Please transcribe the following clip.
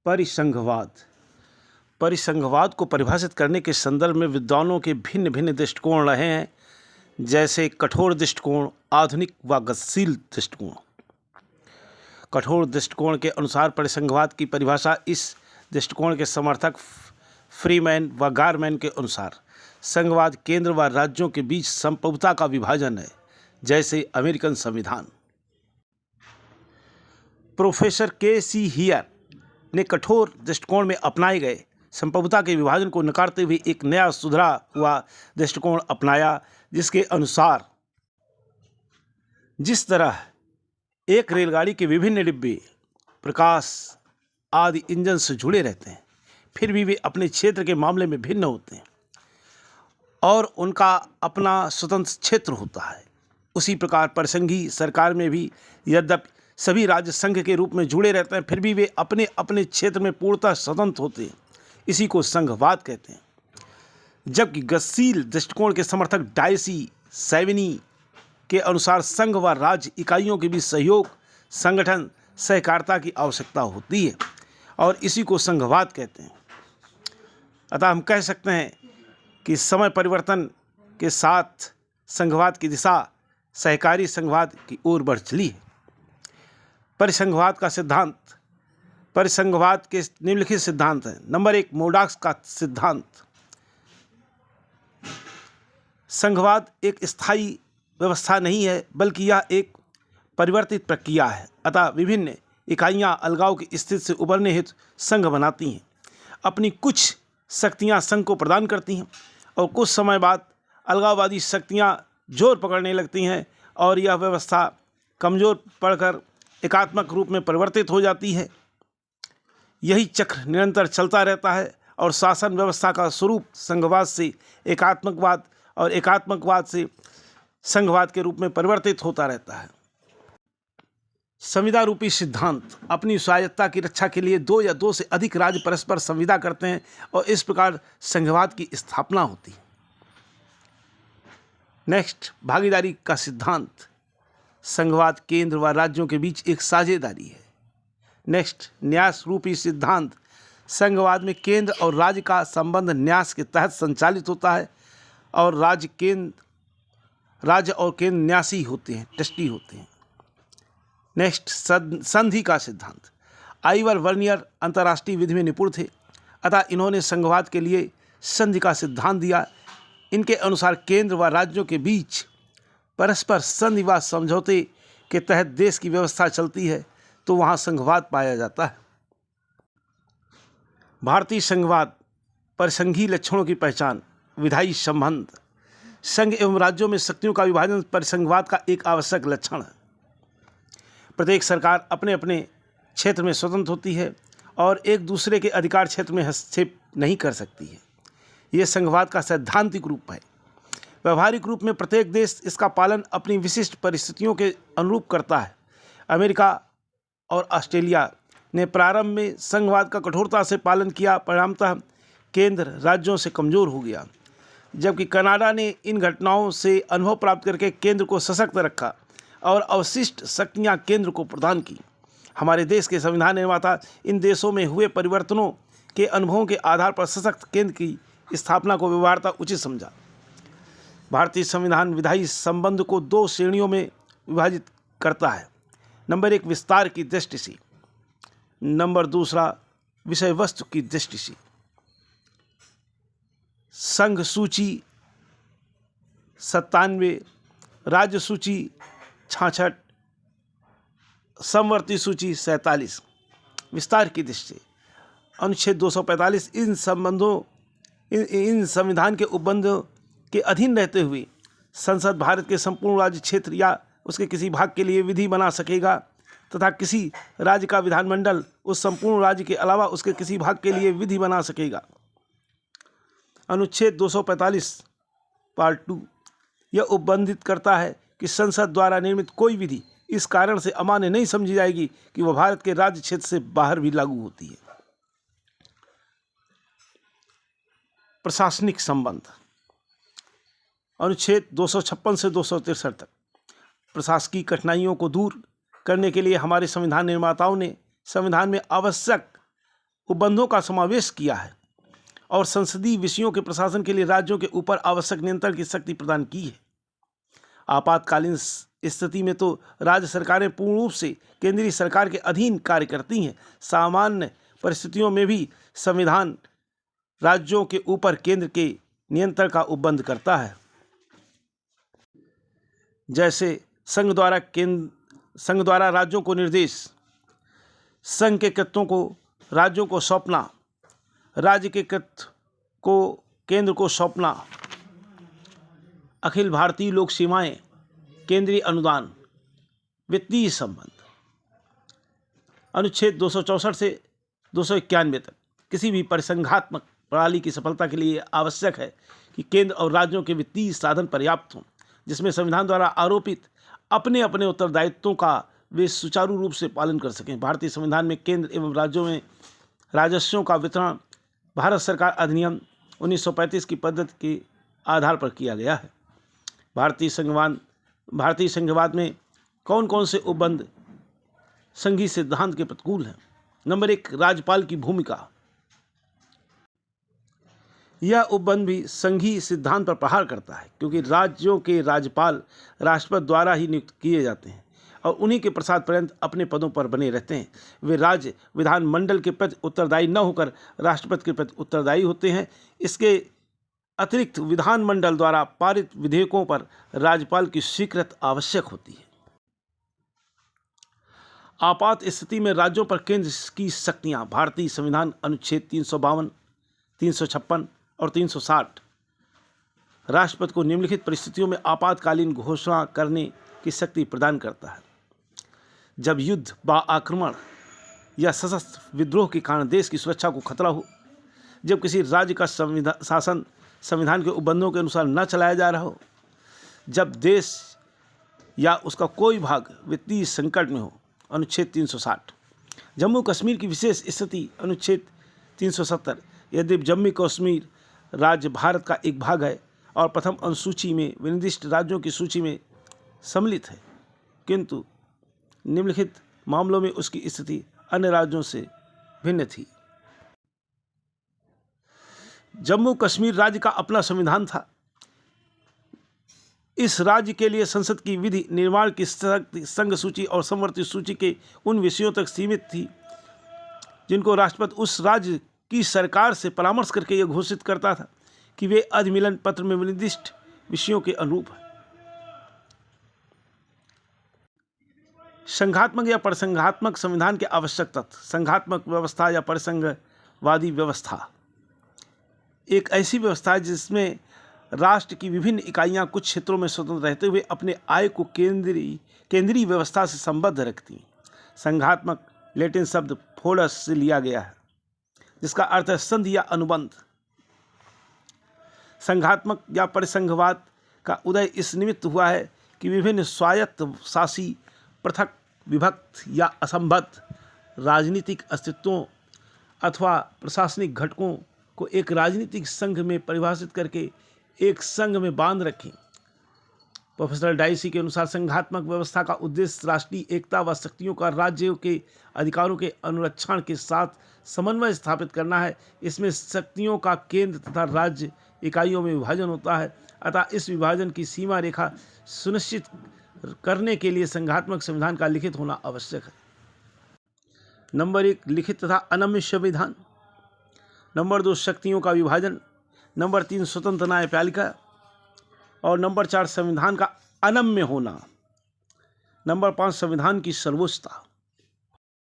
परिसंघवाद। परिसंघवाद को परिभाषित करने के संदर्भ में विद्वानों के भिन्न भिन्न दृष्टिकोण रहे हैं, जैसे कठोर दृष्टिकोण, आधुनिक व गतिशील दृष्टिकोण। कठोर दृष्टिकोण के अनुसार परिसंघवाद की परिभाषा इस दृष्टिकोण के समर्थक फ्रीमैन व गारमैन के अनुसार संघवाद केंद्र व राज्यों के बीच संप्रभुता का विभाजन है, जैसे अमेरिकन संविधान। Professor KC. हियर ने कठोर दृष्टिकोण में अपनाए गए संप्रभुता के विभाजन को नकारते हुए एक नया सुधरा हुआ दृष्टिकोण अपनाया, जिसके अनुसार जिस तरह एक रेलगाड़ी के विभिन्न डिब्बे प्रकाश आदि इंजन से जुड़े रहते हैं, फिर भी वे अपने क्षेत्र के मामले में भिन्न होते हैं और उनका अपना स्वतंत्र क्षेत्र होता है, उसी प्रकार परिसंघीय सरकार में भी यद्यपि सभी राज्य संघ के रूप में जुड़े रहते हैं, फिर भी वे अपने अपने क्षेत्र में पूर्णतः स्वतंत्र होते हैं। इसी को संघवाद कहते हैं। जबकि गतिशील दृष्टिकोण के समर्थक डायसी सैविनी के अनुसार संघ व राज्य इकाइयों के बीच सहयोग, संगठन, सहकारिता की आवश्यकता होती है और इसी को संघवाद कहते हैं। अतः हम कह सकते हैं कि समय परिवर्तन के साथ संघवाद की दिशा सहकारी संघवाद की ओर बढ़ चली है। परिसंघवाद का सिद्धांत। परिसंघवाद के निम्नलिखित सिद्धांत हैं। नंबर 1, मोडाक्स का सिद्धांत। संघवाद एक स्थायी व्यवस्था नहीं है, बल्कि यह एक परिवर्तित प्रक्रिया है। अतः विभिन्न इकाइयां अलगाव की स्थिति से उबरने हेतु संघ बनाती हैं, अपनी कुछ शक्तियां संघ को प्रदान करती हैं और कुछ समय बाद अलगाववादी शक्तियां जोर पकड़ने लगती हैं और यह व्यवस्था कमजोर पड़कर एकात्मक रूप में परिवर्तित हो जाती है। यही चक्र निरंतर चलता रहता है और शासन व्यवस्था का स्वरूप संघवाद से एकात्मकवाद और एकात्मकवाद से संघवाद के रूप में परिवर्तित होता रहता है। संविदा रूपी सिद्धांत। अपनी स्वायत्तता की रक्षा के लिए 2 या 2 से अधिक राज्य परस्पर संविदा करते हैं और इस प्रकार संघवाद की स्थापना होती है। नेक्स्ट, भागीदारी का सिद्धांत। संघवाद केंद्र व राज्यों के बीच एक साझेदारी है। नेक्स्ट, न्यास रूपी सिद्धांत। संघवाद में केंद्र और राज्य का संबंध न्यास के तहत संचालित होता है और राज्य और केंद्र न्यासी होते हैं, ट्रस्टी होते हैं। नेक्स्ट, संधि का सिद्धांत। आइवर वर्नियर अंतर्राष्ट्रीय विधि में निपुण थे, अतः इन्होंने संघवाद के लिए संधि का सिद्धांत दिया। इनके अनुसार केंद्र व राज्यों के बीच परस्पर संधि व समझौते के तहत देश की व्यवस्था चलती है, तो वहाँ संघवाद पाया जाता है। भारतीय संघवाद। परिसंघीय लक्षणों की पहचान। विधायी संबंध। संघ एवं राज्यों में शक्तियों का विभाजन परिसंघवाद का एक आवश्यक लक्षण है। प्रत्येक सरकार अपने अपने क्षेत्र में स्वतंत्र होती है और एक दूसरे के अधिकार क्षेत्र में हस्तक्षेप नहीं कर सकती है। ये संघवाद का सैद्धांतिक रूप है। व्यवहारिक रूप में प्रत्येक देश इसका पालन अपनी विशिष्ट परिस्थितियों के अनुरूप करता है। अमेरिका और ऑस्ट्रेलिया ने प्रारंभ में संघवाद का कठोरता से पालन किया, परिणामतः केंद्र राज्यों से कमज़ोर हो गया, जबकि कनाडा ने इन घटनाओं से अनुभव प्राप्त करके केंद्र को सशक्त रखा और अवशिष्ट शक्तियाँ केंद्र को प्रदान की। हमारे देश के संविधान निर्माता इन देशों में हुए परिवर्तनों के अनुभवों के आधार पर सशक्त केंद्र की स्थापना को व्यवहारता उचित समझा। भारतीय संविधान विधायी संबंध को 2 श्रेणियों में विभाजित करता है। नंबर 1, विस्तार की दृष्टि से। नंबर 2, विषय वस्तु की दृष्टि से। संघ सूची 97, राज्य सूची 66, समवर्ती सूची 47। विस्तार की दृष्टि से अनुच्छेद 245 इन संविधान के उपबंधों के अधीन रहते हुए संसद भारत के संपूर्ण राज्य क्षेत्र या उसके किसी भाग के लिए विधि बना सकेगा तथा किसी राज्य का विधानमंडल उस संपूर्ण राज्य के अलावा उसके किसी भाग के लिए विधि बना सकेगा। अनुच्छेद 245 पार्ट 2 यह उपबंधित करता है कि संसद द्वारा निर्मित कोई विधि इस कारण से अमान्य नहीं समझी जाएगी कि वह भारत के राज्य क्षेत्र से बाहर भी लागू होती है। प्रशासनिक संबंध। अनुच्छेद 256 से 263 तक प्रशासकीय कठिनाइयों को दूर करने के लिए हमारे संविधान निर्माताओं ने संविधान में आवश्यक उपबंधों का समावेश किया है और संसदीय विषयों के प्रशासन के लिए राज्यों के ऊपर आवश्यक नियंत्रण की शक्ति प्रदान की है। आपातकालीन स्थिति में तो राज्य सरकारें पूर्ण रूप से केंद्रीय सरकार के अधीन कार्य करती हैं। सामान्य परिस्थितियों में भी संविधान राज्यों के ऊपर केंद्र के नियंत्रण का उपबंध करता है। जैसे संघ द्वारा राज्यों को निर्देश, संघ के कृत्यों को राज्यों को सौंपना, राज्य के कृत्य को केंद्र को सौंपना, अखिल भारतीय लोक सेवाएं, केंद्रीय अनुदान, वित्तीय संबंध। अनुच्छेद 264 से 291 तक किसी भी परिसंघात्मक प्रणाली की सफलता के लिए आवश्यक है कि केंद्र और राज्यों के वित्तीय साधन पर्याप्त हों, जिसमें संविधान द्वारा आरोपित अपने अपने उत्तरदायित्वों का वे सुचारू रूप से पालन कर सकें। भारतीय संविधान में केंद्र एवं राज्यों में राजस्वों का वितरण भारत सरकार अधिनियम 1935 की पद्धति के आधार पर किया गया है। भारतीय संघवाद में कौन कौन से उपबंध संघीय सिद्धांत के प्रतिकूल हैं? नंबर 1, राज्यपाल की भूमिका। यह उपबंध भी संघीय सिद्धांत पर प्रहार करता है, क्योंकि राज्यों के राज्यपाल राष्ट्रपति द्वारा ही नियुक्त किए जाते हैं और उन्हीं के प्रसाद पर्यंत अपने पदों पर बने रहते हैं। वे राज्य विधानमंडल के प्रति उत्तरदायी न होकर राष्ट्रपति के प्रति उत्तरदायी होते हैं। इसके अतिरिक्त विधानमंडल द्वारा पारित विधेयकों पर राज्यपाल की स्वीकृति आवश्यक होती है। आपात स्थिति में राज्यों पर केंद्र की शक्तियां। भारतीय संविधान अनुच्छेद 352, 356 और 360 राष्ट्रपति को निम्नलिखित परिस्थितियों में आपातकालीन घोषणा करने की शक्ति प्रदान करता है। जब युद्ध, आक्रमण या सशस्त्र विद्रोह के कारण देश की सुरक्षा को खतरा हो, जब किसी राज्य का शासन संविधान के उपबंधों के अनुसार न चलाया जा रहा हो, जब देश या उसका कोई भाग वित्तीय संकट में हो, अनुच्छेद 360। जम्मू कश्मीर की विशेष स्थिति, अनुच्छेद 370। यदि जम्मू कश्मीर राज्य भारत का एक भाग है और प्रथम अनुसूची में विनिर्दिष्ट राज्यों की सूची में सम्मिलित है, किंतु निम्नलिखित मामलों में उसकी स्थिति अन्य राज्यों से भिन्न थी। जम्मू कश्मीर राज्य का अपना संविधान था। इस राज्य के लिए संसद की विधि निर्माण की संघ सूची और समवर्ती सूची के उन विषयों तक सीमित थी जिनको राष्ट्रपति उस राज्य की सरकार से परामर्श करके यह घोषित करता था कि वे अधिमिलन पत्र में निर्दिष्ट विषयों के अनुरूप है। संघात्मक या परिसंघात्मक संविधान के आवश्यक तत्व। संघात्मक व्यवस्था या परिसंघवादी व्यवस्था एक ऐसी व्यवस्था है जिसमें राष्ट्र की विभिन्न इकाइयां कुछ क्षेत्रों में स्वतंत्र रहते हुए अपने आय को केंद्रीय व्यवस्था से संबद्ध रखती हैं। संघात्मक लैटिन शब्द फोडस से लिया गया है, जिसका अर्थ है संधि या अनुबंध। संघात्मक या परिसंघवाद का उदय इस निमित्त हुआ है कि विभिन्न स्वायत्त शासी पृथक, विभक्त या असंबद्ध राजनीतिक अस्तित्वों अथवा प्रशासनिक घटकों को एक राजनीतिक संघ में परिभाषित करके एक संघ में बांध रखें। प्रोफेसर डाइसी के अनुसार संघात्मक व्यवस्था का उद्देश्य राष्ट्रीय एकता व शक्तियों का राज्यों के अधिकारों के अनुरक्षण के साथ समन्वय स्थापित करना है। इसमें शक्तियों का केंद्र तथा राज्य इकाइयों में विभाजन होता है, अतः इस विभाजन की सीमा रेखा सुनिश्चित करने के लिए संघात्मक संविधान का लिखित होना आवश्यक है। नंबर 1, लिखित तथा अनम्य संविधान। नंबर 2, शक्तियों का विभाजन। नंबर 3, स्वतंत्र न्यायपालिका। और नंबर 4, संविधान का अनम्य होना। नंबर 5, संविधान की सर्वोच्चता।